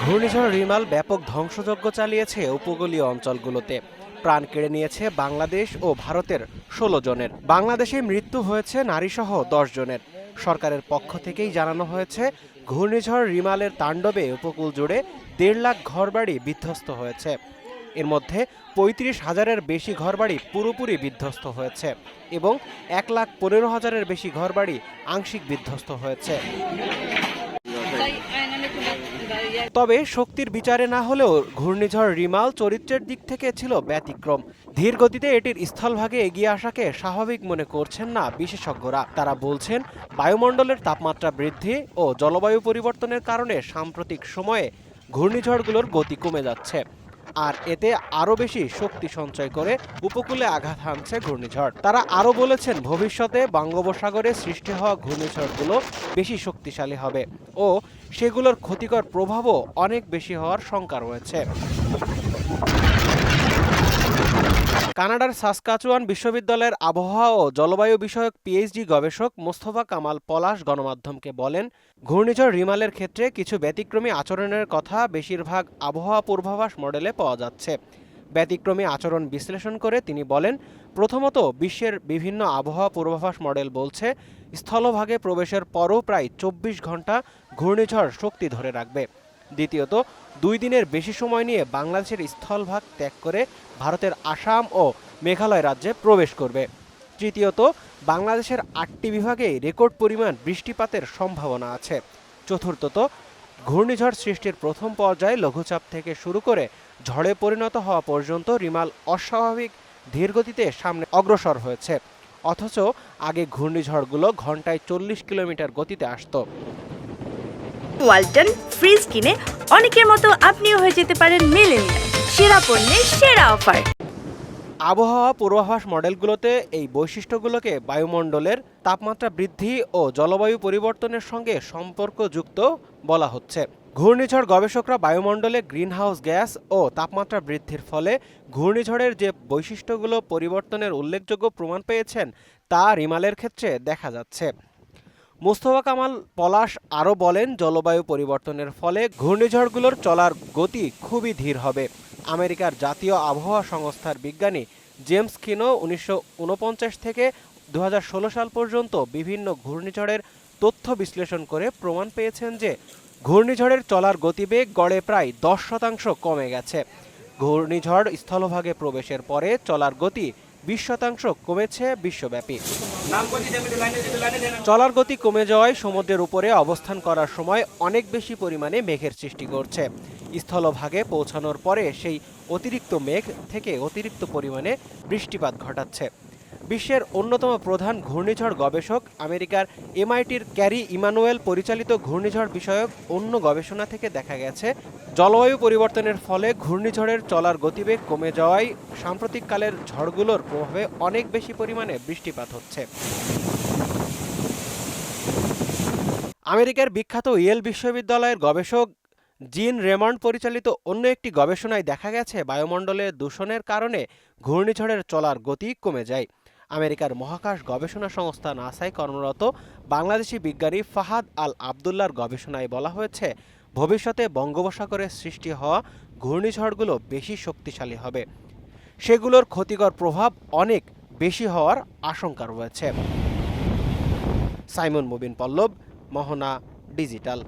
ঘূর্ণিঝড় রিমাল ব্যাপক ধ্বংসযজ্ঞ চালিয়েছে উপকূলীয় অঞ্চলগুলোতে। প্রাণ কেড়ে নিয়েছে বাংলাদেশ ও ভারতের ১৬ জনের। বাংলাদেশে মৃত্যু হয়েছে নারীসহ ১০ জনের। সরকারের পক্ষ থেকেই জানানো হয়েছে, ঘূর্ণিঝড় রিমালের তাণ্ডবে উপকূল জুড়ে ১.৫ লাখ ঘরবাড়ি বিধ্বস্ত হয়েছে। এর মধ্যে ৩৫,০০০-এর বেশি ঘরবাড়ি পুরোপুরি বিধ্বস্ত হয়েছে এবং ১,১৫,০০০-এর বেশি ঘরবাড়ি আংশিক বিধ্বস্ত হয়েছে। তবে শক্তির বিচারে না হলেও ঘূর্ণিঝড় রিমাল চরিত্রের দিক থেকে ছিল ব্যতিক্রম। ধীর গতিতে এটির স্থলভাগে এগিয়ে আসাকে স্বাভাবিক মনে করছেন না বিশেষজ্ঞরা। তারা বলছেন, বায়ুমণ্ডলের তাপমাত্রা বৃদ্ধি ও জলবায়ু পরিবর্তনের কারণে সাম্প্রতিক সময়ে ঘূর্ণিঝড়গুলোর গতি কমে যাচ্ছে, আর এতে আরও বেশি শক্তি সঞ্চয় করে উপকূলে আঘাত হানছে ঘূর্ণিঝড়। তারা আরও বলেছেন, ভবিষ্যতে বঙ্গোপসাগরে সৃষ্টি হওয়া ঘূর্ণিঝড়গুলো বেশি শক্তিশালী হবে ও সেগুলোর ক্ষতিকর প্রভাবও অনেক বেশি হওয়ার শঙ্কা রয়েছে। কানাডার সাসকাচুয়ান বিশ্ববিদ্যালয়ের আবহাওয়া ও জলবায়ু বিষয়ক পিএইচডি গবেষক মোস্তফা কামাল পলাশ গণমাধ্যমকে বলেন, ঘূর্ণিঝড় রিমালের ক্ষেত্রে কিছু ব্যতিক্রমী আচরণের কথা বেশিরভাগ আবহাওয়া পূর্বাভাস মডেলে পাওয়া যাচ্ছে। ব্যতিক্রমী আচরণ বিশ্লেষণ করে তিনি বলেন, প্রথমত, বিশ্বের বিভিন্ন আবহাওয়া পূর্বাভাস মডেল বলছে স্থলভাগে প্রবেশের পরও প্রায় ২৪ ঘন্টা ঘূর্ণিঝড় শক্তি ধরে রাখবে। দ্বিতীয়ত, ২ দিনের বেশি সময় নিয়ে বাংলাদেশের স্থলভাগ ত্যাগ করে ভারতের আসাম ও মেঘালয় রাজ্যে প্রবেশ করবে। তৃতীয়ত, বাংলাদেশের ৮টি বিভাগেই রেকর্ড পরিমাণ বৃষ্টিপাতের সম্ভাবনা আছে। চতুর্থত, ঘূর্ণিঝড় সৃষ্টির প্রথম পর্যায়ে লঘুচাপ থেকে শুরু করে ঝড়ে পরিণত হওয়া পর্যন্ত রিমাল অস্বাভাবিক ধীরগতিতে সামনে অগ্রসর হয়েছে, অথচ আগে ঘূর্ণিঝড়গুলো ঘন্টায় ৪০ কিলোমিটার গতিতে আসতো। ওয়ালটন ফ্রিজ কিনে অনেকের মতো আপনিও হয়ে যেতে পারেন মিলেনিয়াল। সেরা পণ্যের সেরা অফার। আবহাওয়া পূর্বাভাস মডেলগুলোতে এই বৈশিষ্ট্যগুলোকে বায়ুমণ্ডলের তাপমাত্রা বৃদ্ধি ও জলবায়ু পরিবর্তনের সঙ্গে সম্পর্কযুক্ত বলা হচ্ছে। ঘূর্ণিঝড় গবেষকরা বায়ুমণ্ডলে গ্রিনহাউস গ্যাস ও তাপমাত্রা বৃদ্ধির ফলে ঘূর্ণিঝড়ের যে বৈশিষ্ট্যগুলো পরিবর্তনের উল্লেখযোগ্য প্রমাণ পেয়েছেন, তা রিমালের ক্ষেত্রে দেখা যাচ্ছে। মোস্তফা কামাল পলাশ আরও বলেন, জলবায়ু পরিবর্তনের ফলে ঘূর্ণিঝড়গুলোর চলার গতি খুবই ধীর হবে। আমেরিকার জাতীয় আবহাওয়া সংস্থার বিজ্ঞানী জেমস কিনো ১৯৪৯ থেকে ২০১৬ সাল পর্যন্ত বিভিন্ন ঘূর্ণিঝড়ের তথ্য বিশ্লেষণ করে প্রমাণ পেয়েছেন যে ঘূর্ণিঝড়ের চলার গতিবেগ গড়ে প্রায় ১০% কমে গেছে। ঘূর্ণিঝড় স্থলভাগে প্রবেশের পরে চলার গতি ২০% কমেছে বিশ্বব্যাপী। চলার গতি কমে যাওয়ায় সমুদ্রের উপরে অবস্থান করার সময় অনেক বেশি পরিমাণে মেঘের সৃষ্টি করছে। স্থলভাগে পৌঁছানোর পরে সেই অতিরিক্ত মেঘ থেকে অতিরিক্ত পরিমাণে বৃষ্টিপাত ঘটাচ্ছে। বিশ্বের অন্যতম প্রধান ঘূর্ণিঝড় গবেষক আমেরিকার এমআইটির ক্যারি ইমানুয়েল পরিচালিত ঘূর্ণিঝড় বিষয়ক অন্য গবেষণা থেকে দেখা গেছে, জলবায়ু পরিবর্তনের ফলে ঘূর্ণিঝড়ের চলার গতিবেগ কমে যাওয়ায় সাম্প্রতিককালের ঝড়গুলোর প্রভাবে অনেক বেশি পরিমাণে বৃষ্টিপাত হচ্ছে। আমেরিকার বিখ্যাত ইয়েল বিশ্ববিদ্যালয়ের গবেষক জিন রেমন্ড পরিচালিত অন্য একটি গবেষণায় দেখা গেছে, বায়ুমণ্ডলে দূষণের কারণে ঘূর্ণিঝড়ের চলার গতি কমে যায়। আমেরিকার মহাকাশ গবেষণা সংস্থা নাসায় কর্মরত বাংলাদেশি বিজ্ঞানী ফাহাদ আল আবদুল্লার গবেষণায় বলা হয়েছে, ভবিষ্যতে বঙ্গোপসাগরে সৃষ্টি হওয়া ঘূর্ণিঝড়গুলো বেশি শক্তিশালী হবে। সেগুলোর ক্ষতিকর প্রভাব অনেক বেশি হওয়ার আশঙ্কা রয়েছে। সাইমন মুবিন পল্লব, মোহনা ডিজিটাল।